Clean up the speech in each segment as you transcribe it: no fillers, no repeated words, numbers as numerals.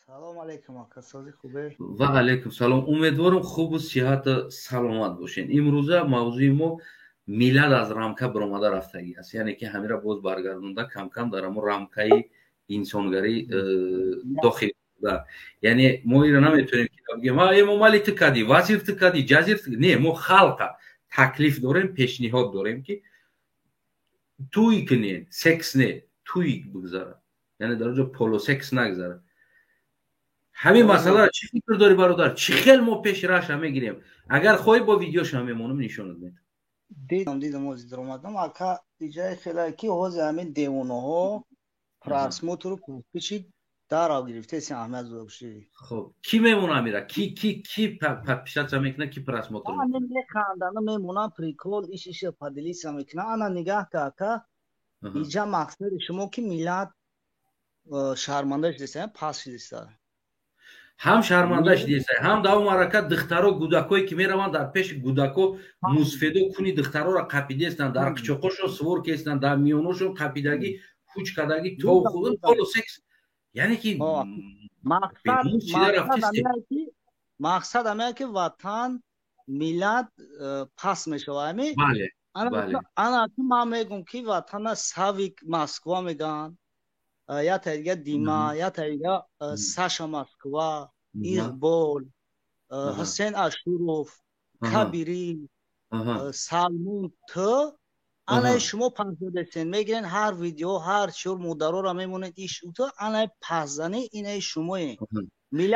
سلام علیکم آقا سازی خوبه؟ و علیکم سلام. امیدوارم خوب و صحت سلامت باشین. امروزه موضوع ما میلاد از رامکا برآمده رفتگی است، یعنی که همین را باز برگردونده کم کم در امور رامکای انسانگری داخل شده. یعنی ما این را نمیتونیم که بگیم ما این مالی تکدی وزیر تکدی جزیر تکدی نه، ما خلق تکلیف داریم، پیشنهاد داریم که توی کنین سکس نه توی بگذاره، یعنی در اونجا پولو سکس نگذاره. همین مسئله را چی فکر داری برادر؟ چی خیلی ما پیش راش میگیریم؟ اگر خواهی با ویدیوش هم میمونم نشونت میدم. دیدم از در اومدم آقا دیجای خیلی کی حوز همین دیوانه ها پراسموت رو پیچید در آب گرفته سی احمد زوشی. خب کی میمونه میره؟ کی پیشت میکنه؟ کی پراسموت رو من میکنه؟ نمی خواندم میمونم پریکول ایش پادلی سمیکنه. انا نگاه که آقا اینجا مقصد شما که میلاد شرمندهش دیسته پاس دیسته. هم شرمندهش دیسته، هم داو مرکت دخترها گودکایی که میروند در پیش گودکو موسفیدو کنی دخترها را قپیده استن، در قچقوشو سور که استن، در میونوشو قپیدگی خوچ کدگی تو خودن پولو سکس. یعنی که مقصد همه که وطن میلاد پاس میشه همی. بله بله. انا که ما میگم که وطن ساویک مسکوا میگن، یا تایگه دیما، یا تایگه ساشا مسکوا، ایغبول، حسین اشوروف، کبیری، سالمون تو انا شما پنجه دستین میگیرین هر ویدیو هر چور مدارو را میمونید ایش تو انا پازدنی اینه شمایه.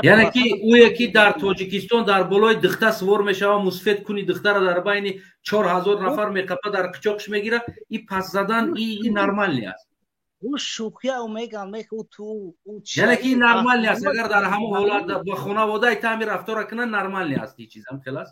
یعنی که او یکی در تاجیکستان در بالای دخته سوار میشه و مسفید کنی دخته را در بین 4000 نفر میقپه در قچاقش میگیره، این پس زدن این نرمال نیست. او شوخی او میگن میگه تو یعنی که این نرمال نیست. اگر در همه حالت با خانواده تعمیر رفتار کنن نرمال نیست. این چیز هم خلاص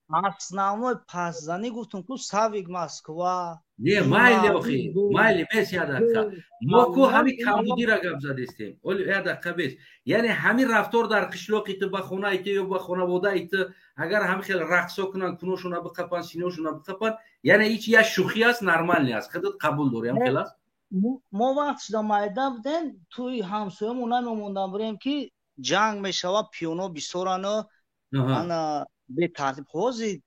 основной پاسدانی گفتم که ساویک مسکوا نه مایلی اخی مایلی بیس یاد دقیقه ما کو همین کمبودی را گپ زدیم ولی یاد دقیقه بیس، یعنی همین رفتار در قشلاقی تو با خونه ایت یا با خانواده ایت اگر هم خیلی رقص کنن کنوشون بقپن سینوشون بقپن، یعنی هیچ یا شوخی است نرمال نیست. خودت قبول داری هم خلاص. ما وقت شده مایده بودیم توی همسایه‌مون میموندم بریم که جنگ میشوه پیانو بیسورانو انا به ترتیب خوزید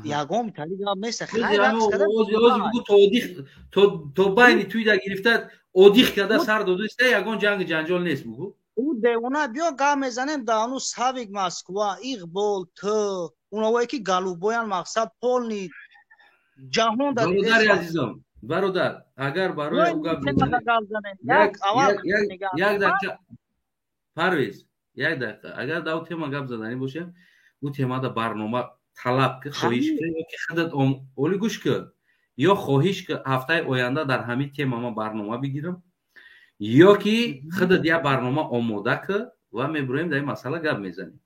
یگام تالی جواب میسته خیلی رقص کده تو بینی توی در گرفته اودیخ کده سر دادوسته یگان جنگ جنجال نیست بگو او دیوانه بیا گام میزنیم دانو ساویک مسکوا ایغبول تو اونوایی که گالوبویان مقصد پول نید جهان در برادر عزیزم برادر اگر برای او گپ یک دقیقه پرویز یک دقیقه اگر داو تیما گپ زدنی باشه او تیما دا برنامه طلب که خواهش که یا که خودت اولی گوش که یا خواهش که هفته آینده در همین تیما ما برنامه بگیرم یا که خودت یا برنامه آماده که و میبریم در این مسئله گپ میزنیم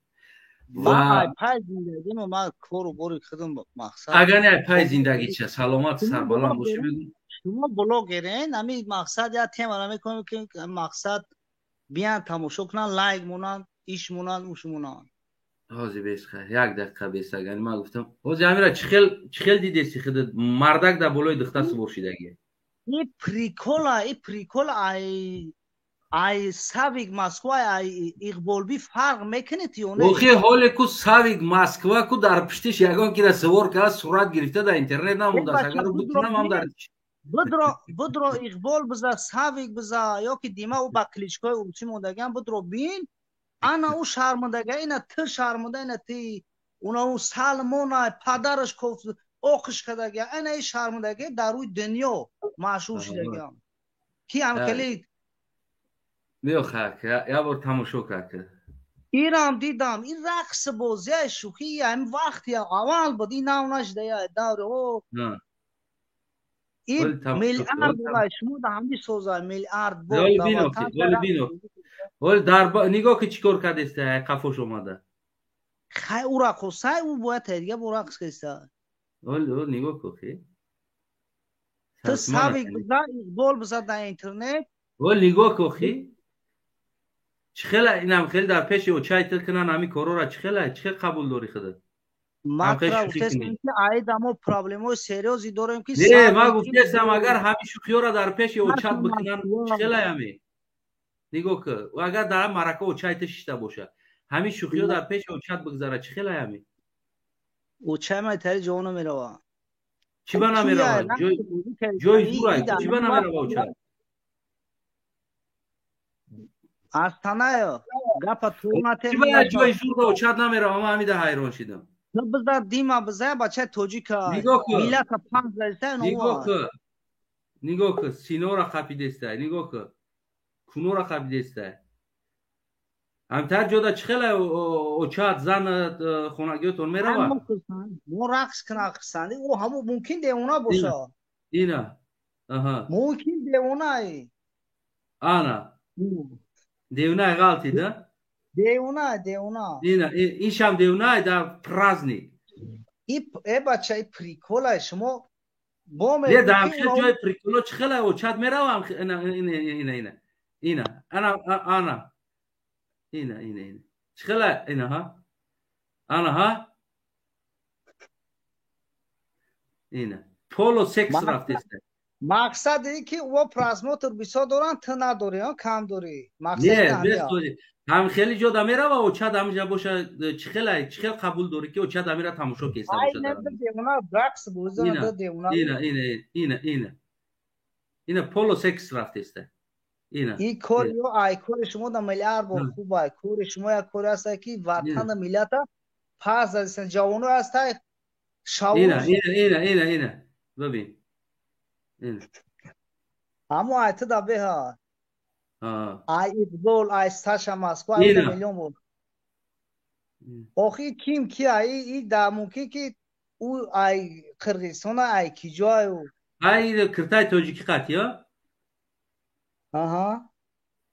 و پای زندگی ما کارو باری خودم مقصد اگر نه پای زندگی چه سلامت سربلند باشه بگو شما بلاگرین همین مقصد یا تیما را میکنیم که مقصد بیان تماشا کنن لایک مونن ایش مونن اوش مونن حاضی بیس خیر یک دقیقه بیست اگر من گفتم حاضی امیره چخیل دیدستی خودت مردک در بالای دختر سوار شدگی این پریکول ای ساویک مسکوا ای ایغبول بی فرق میکنه تیونه اوخی حالی که ساویک مسکوا که در پشتش یگان که سوار که صورت گرفته در اینترنت نمونده اگر بکنم هم در بدرو ایغبول بزا ساویک بزا یا که دیما او با کلیچکای اوچی موندگن بدرو بین انا او شرمندگه اینه تو شرمنده اینه تی اونا او سالمونه پدرش کفت اوخش کدگه اینه ای شرمندگه در روی دنیا معشوق شدگه کی هم کلید بیو خاک یا بار تماشا کرد ایرام دیدم این رقص بازی شوخی هم وقتی اول بود این ناونش ده داره او این میلیارد دلار شما ده همی سوزه میلیارد بود ولی در نگاه که چیکار کرده است قفوش اومده خیلی او را خوصه او باید تریگه با رقص کسته ولی نگاه که خیلی تو ساویک بزن ایقبال بزن در اینترنت ولی نگاه که خیلی چخیلی اینم خیلی در پیش او چای تل کنن همی کارو را چخیلی قبول داری خدا ما را گفتستم که آید اما پرابلموی سریوزی داریم که نه ما گفتستم اگر همی شوخی را در پیش او چات بکنن چخیلی همی نگاه که و اگر در مرکه اوچای شیشته باشه همین شوخی در پیش اوچات بگذاره چی خیلی همی اوچای ما تری جوانو میره چی بنا میره جای زورای چی بنا میره اوچات Astana gapa turnate چی بنا جای زور اوچات نمیره اما همیده حیران شدم bizda dima biza bacha tojika نگاه که millat panz zaysan نگاه که سینو را خپیده است نگاه که کنو را خپیده است همتر جدا چی خیلی اوچات زن خونگیتون میره مو رقص کنه قصندی او همو ممکن دیونا باشه اینا ممکن دیونای آنا دیونای غلطی ده دیونا این شام دیونای در پرازنی ای بچه ای پریکولای شما یه دامشه جای پریکولو چه خیلی اوچات میره هم اینا انا اینا چه خیلی اینا ها انا ها اینا پولو سکس رفته است مقصد اینه که او پرازموتر بیسا دارن تو نداری ها کم داری نه هم خیلی جدا میره و اوچات همجا باشه چه خیلی قبول داری که اوچات همیره تماشا کیسته باشه اینا پولو سکس رفته است این کور ای کور شما در میلیارد با خوب ای کور شما یک کور است که وطن ملت پس از جوانو است اینا ببین اما ایت دا به ها ای اقبال ای ساشا ماسکو ای میلیون بود آخی کیم کی ای دا ممکن که او ای قرقیزستان ای کی جای ای کرتای توجیکی قطیا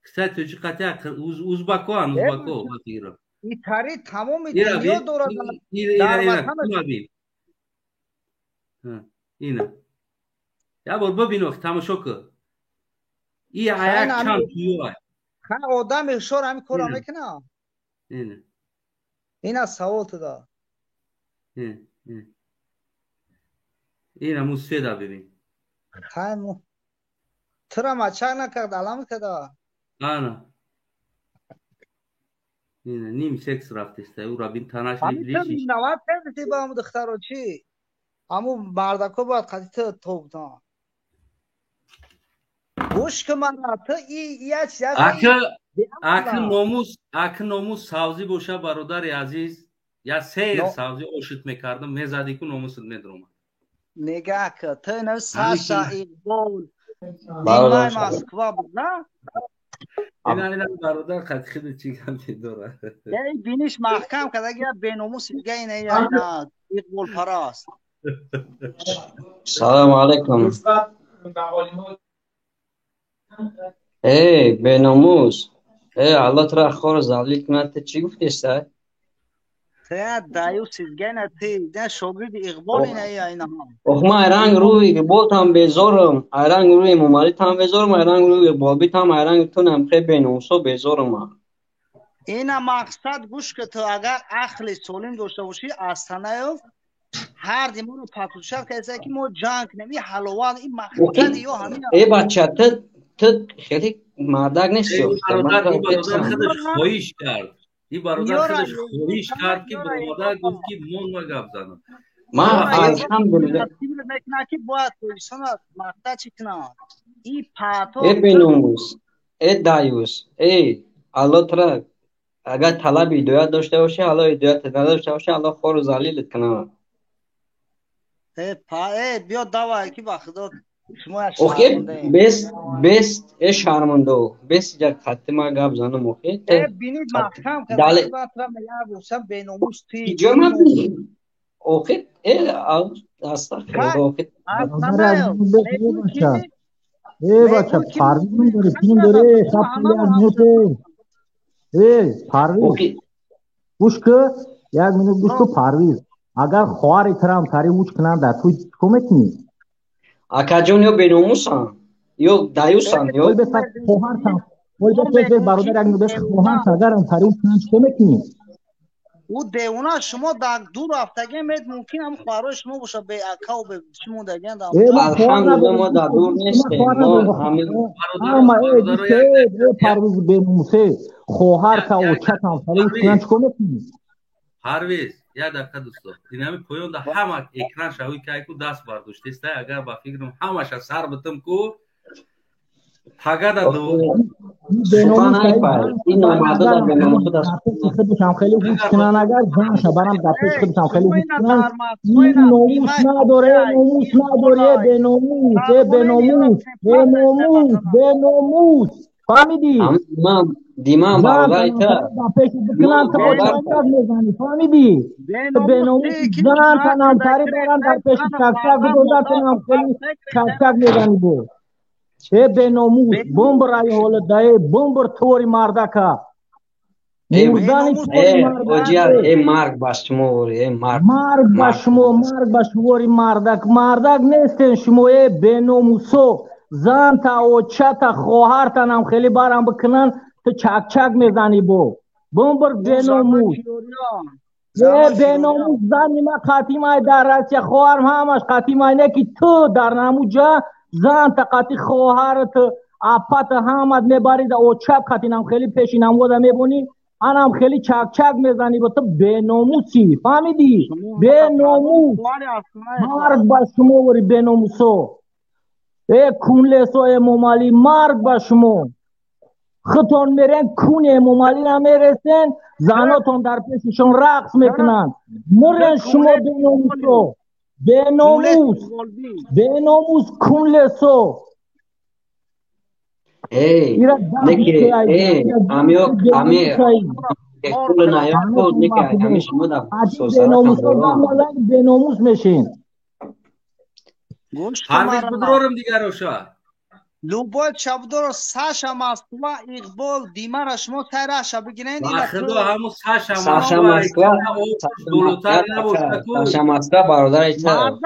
کرتای توجیکی قطیا اوزباکو وقتی این تاری تمام دنیا دورد در وطن اینا یا بار ببین وقت تماشا که این عیق چند تویو خیلی آدم اشار همی کارا میکنه این از سوال تو دا این همون سفیده ببین خیلی ترا مچک نکرد علام کده آنا این نیم سکس رفتسته او را بین تناش لیبریشی همی تر نوات کردی با همون دختر چی همو مردکو باید قدی تو توبتان گوش که من تو اکه ناموس سازی باشه برادر عزیز یا سیر سازی اوشت میکردم میزدی که ناموست میدروم نگاه که تو نو ساشا اقبال دیمای ماسکوا بود نه اینا برادر خیلی چی کمی داره یعنی بینیش محکم که اگر به ناموس دیگه اینه اینا اقبال پراست سلام علیکم به ناموس الله ترا خور زلیل کنه چی گفتی است؟ دایو سیزگه نتی ده شاگرد اقبال اینه اینا ما رنگ روی اقبال هم بیزارم رنگ روی ممالیت هم بیزارم رنگ روی اقبال بیت هم رنگ تو نمخه به ناموسو بیزارم اینا مقصد گوش که تو اگر عقل سالم داشته باشی استانه هر دیمون پاتوشر که که ما جنگ نمی حلوان این مقصد یا همین بچه تو خیلی مردک نیستی این برادر خودش خواهیش کرد این برادر خودش خواهیش کرد که برادر گفت که من و گفت زنم ما الحمدلله نکنه باید پوزیشن مقصد چی کنه این پاتو بناموس دایوس الله ترا اگر طلب هدایت داشته باشه الله هدایت نداشته باشه الله خور و ذلیلت کنه بیا دوا کی با خدا شما بست شرمنده بست جا خاتمه گاب زنم اوکی بینید محکم که داله باترا میاد وسم بیناموس تی جمع اوکی استغفر اوکی بچه پرویز داره فیلم داره سب میوته پرویز گوش که یک منو گوش که پرویز اگر خوار اترام تاری اوچ کنم در توی کمک نی اکا جون یا بیناموسان یا دایوسان یا بس خوهر سان وای بس برادر اگه بس خوهر اگر هم تاری اوچ کنم کمک نی او دیونا شما در دور هفتگی مید ممکن هم خوارای شما باشه به اکا و به شما دگن در ما خوار الحمدلله نداریم ما در دور ما نیستیم. خوار ما نداریم همین اما ای برادر دیگه پرویز بنوسه خواهر تا و چتم خاله پرویز. کنن چکو میکنی پرویز یک دقیقه دوستو این همین پایان در همه اکران شوی که ایکو دست برداشته است اگر با فکرم همش سر بتم کو حاگه دا دو سخن نپای. این نامردا در بینام خود است. خودشم خیلی هوش کنن اگر زنش برم در پیش خودشم خیلی هوش کنن این ناموس نداره ناموس نداره به ناموس به ناموس به ناموس به ناموس فهمیدی؟ من دیمان برادر تا در پیش بکنن تو برادر چک میزنی فهمیدی؟ به ناموس زن تنم تری برن در پیش چک چک بگذار تنم خیلی چک چک میزنی بود به ناموس بمبرای حال دای بمبر توری مردکا مردانی توری اوجیار مردک ای مرگ باش شما ای مرگ مرگ با شموری مردک نیستین شما ای به ناموسو زن تا و چتا خواهر تنم خیلی بارم بکنن تو چک چک میزنی بمبر به ناموس به ناموس زنی ما قطیمای در رسیه خواهرم همش قطیمای نه که تو در نموجا زن تا قطی خواهرت اپت همت میبرید او چپ قطینم خیلی پیشینم بوده میبونی انم خیلی چک چک میزنی با تو به ناموسی فهمیدی؟ به ناموس مرگ با شما وری به ناموسو ای کونلسو ای مومالی مرگ با شما خطون میرن کون مومالی نمیرسن زناتون در پیششون رقص میکنن مرن شما به ناموسو به ناموس کونلسو نکه امیر کل نایات بود نکه همه شما در سوسرات به ناموس میشین پرویز بدرورم دیگر روشا لوبای چابدور ساشا ماسکوا اقبال دیمار شما تایرا شبگینین با خدا همون ساشا ماسکوا دولوتر نبوشته کو ساشا ماسکوا برادر ایتا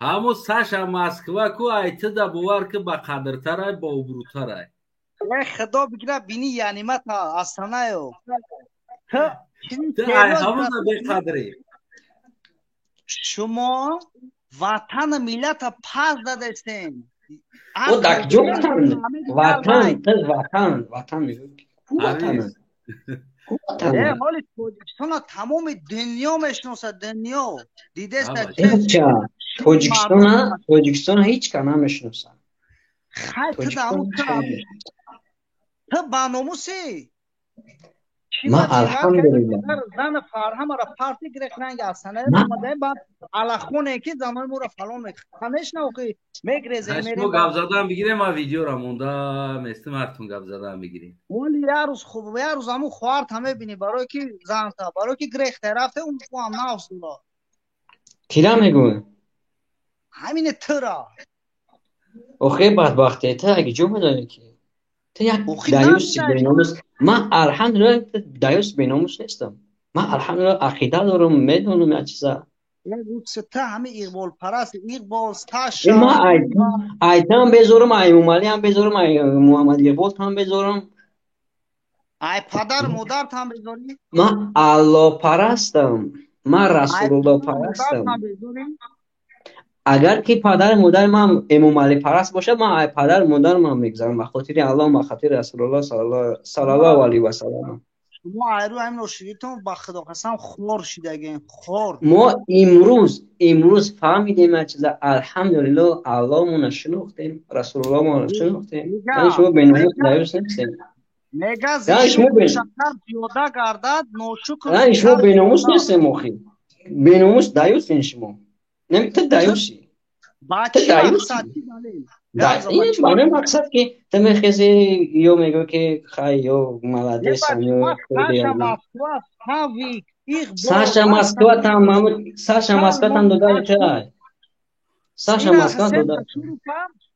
همون ساشا ماسکوا کو ایتا دا بوار که با قدرتره با ابروتره خدا بگیره بینی یعنی ما تا اصلا یو تو همون دا بی قدری شما وطن ملت پاس دادستین او دک جو وطن حالی توجیکستان تمام دنیا میشناسه دنیا دیده توجیکستان هیچ که نمیشناسه تو با ناموسی ما الحمدلله زن فرهم را پارتی گرفتن اصلا بعد علاخونه که زمان مورا فلان میکنش نه که میگریزه میریم گپ زدن بگیریم ما ویدیو را موندم استمرتون گپ زدن بگیریم ولی یه روز خوب یه روز همون خوارد همه بینی برای که زن تا برای که گرفته رفته اون تو هم ناوسولا کیرا میگوه همین تو را اوخی بدبخته تا اگه جو میدانی که تو یک دایوس بیناموس من الحمدلله دایوس بیناموس نیستم من الحمدلله عقیده دارم میدونم یه چیزا تا همه اقبال پرست اقبال تاشا ما ایتام بذارم ای مومالی هم بذارم ای محمد اقبال هم بذارم ای پدر مادر هم بذاری من الله پرستم من رسول الله پرستم اگر که پدر مادر من امام علی پرست باشه من پدر مادر من میگذارم به خاطر الله به خاطر رسول الله صلی الله علیه و سلم ما ایرو همین روشیتون با خدا قسم خور شدگین خور ما امروز فهمیدیم چیزا الحمدلله الله مون شناختیم رسول الله مون شناختیم یعنی شما بیناموس دایوس نیستین نگاه زیشون شکر پیاده گردد نوشکر یعنی شما بیناموس نیستین مخی بیناموس دایوس شما نمیتونی دایوسی تو دایوسی این معنی مقصد که تو میخیزی یا میگو که خواهی یا ملدیسم یا ساشا ماسکوا هم داده چه ساشا ماسکوا داده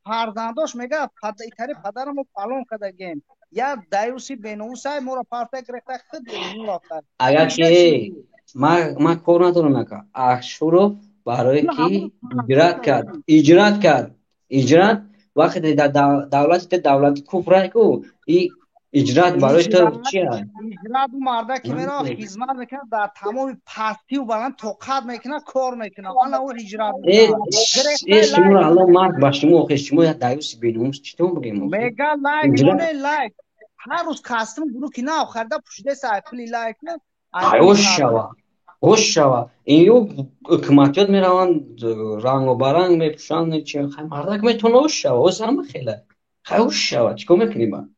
فرزنداش میگه ایتری پدرمو پالون کدگیم یا دایوسی بینوس های مورا پارته گرفته خود بیرون رفته اگر که ما کور ندارم نکه اخشورو برای که اجرات وقتی دولت کفر کو اجرات برای تو چیه؟ اجرات مردا که میره خدمت میکنه در تمام پستی و بلند توقت میکنه کار میکنه آن او اجرات ای شما الان مرد با شما آخه شما یا دایوس بینومس چطور بگیم میگه لایک کنه لایک هر روز کاستم گروه که نه آخرده پشته سایکلی لایک نه هوش شوا ایو حکومتیت میروند رنگ و برنگ میپوشند چه خیلی مردک میتونه هوش شوا هوش هم خیلی خیلی هوش شوا چیکار میکنی من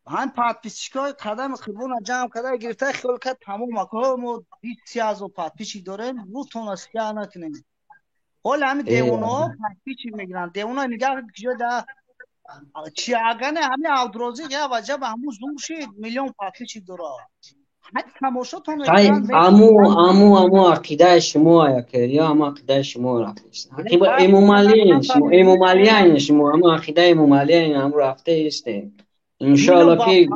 هم پادپیسچیکای قدم خیبون جمع کرده گرفته خیلی که تمام اکو 20,000 پادپیچی داریم رو تونستی نکنیم حالا همین دیوانو پادپیچی میگیرن دیوانو نگاه کجا ده چی اگه همین آودروزی که وجب همون زور شید میلیون پادپیچی داره حد تماشا تون میکنن امو عقیده شما یا امو عقیده شما رفتیست عقیده امومالی شما امومالی این شما امو عقیده امومالی این امو رفته ایسته انشاءالله که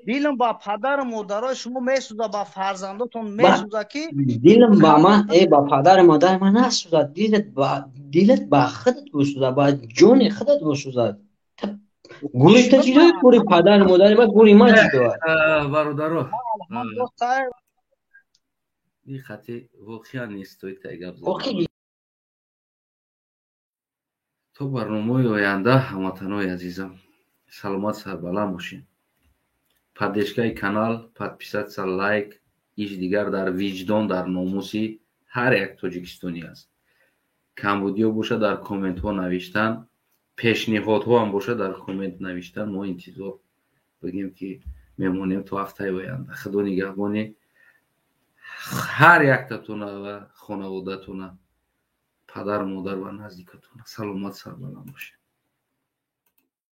دیلم با پدر و مادر شما میسوزه با فرزنداتون میسوزه که دیلم با من با پدر و مادر من نسوزه دیلت با خودت بسوزه با جون خودت بسوزه گوری تا چیزایی گوری پدر و مادر با گوری ما چیزایی برادرو این خطی واقعا نیست توی تایگاب زدن تو برنامه آینده هموطنای عزیزم سلامت سربلند باشین поддержкаи канал подписаться лайк иш дигар дар виҷдон дар номуси ҳар як тоҷикистонӣ аст камбудиё боша дар комментҳо навиштан пешниҳодҳо ҳам боша дар коммент навиштан мо интизор бигем ки мемонем то ҳафтаи оянда худо нигаҳбони ҳар яктатуна ва хонаводатуна падару модар ва наздикатуна саломат сарбаланд бошед